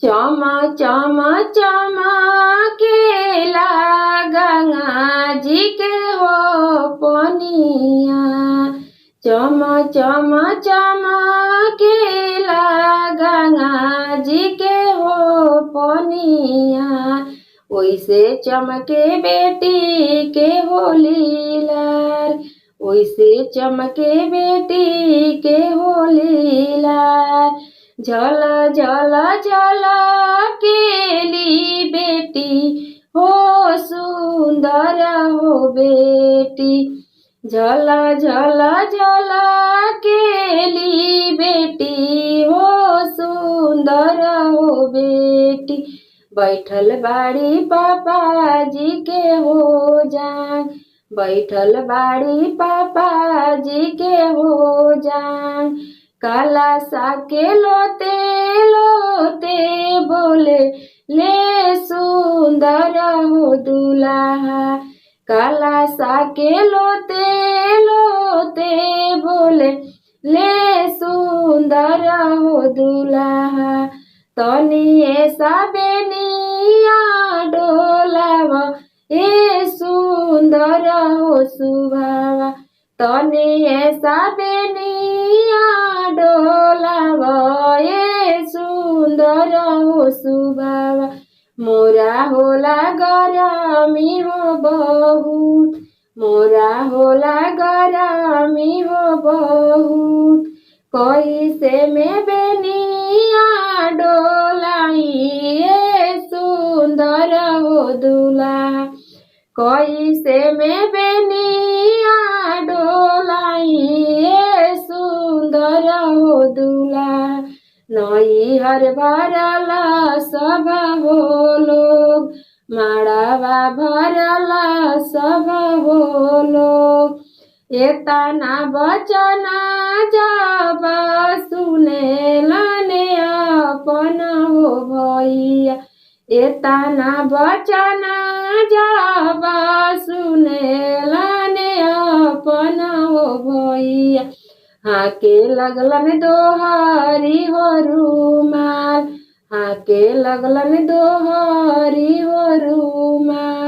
चमा चमा चमकेला गंगा जी के हो पनिया। चमा चमा चमकेला गंगा जी के हो पनिया। ओइसे चमके बेटी के हो लीलार, ओइसे चमके बेटी के हो लीलार। झल झल झल केली बेटी हो सुंदर हो बेटी। झल झल झल केली बेटी हो सुंदर हो बेटी। बैठल बाड़ी पापा जी के हो जान, बैठल बाड़ी पापा जी के हो जान। काला सा के लोते लोते बोले ले सुंदर हो दुल्हा। काला सा के लोते लोते बोले ले सुंदर हो दुल्हा। तनी ऐसा बेनिया डोलाव ए सुंदर हो सुभावा। तनी ऐसा बेनिया डोलाव ए सुंदर हो सुभावा। मोरा होला गरमी हो बहुत, मोरा होला गरमी हो बहुत। कैसे में बेनिया डोलाई ए सुंदर हो दुल्हा। कैसे में बेनिया डोलाई ए सुंदर हो दुल्हा। नई हर भरला सब हो लोग, माड़ावा भरला सब हो लोग। एतना बचना जब सुने लाने अपन हो भैया। एतना बचना जब सुने लाने अपन हो भैया। हाके लगलन दोहरी हो रुमाल, हाके लगलन दोहरी हो रुमाल।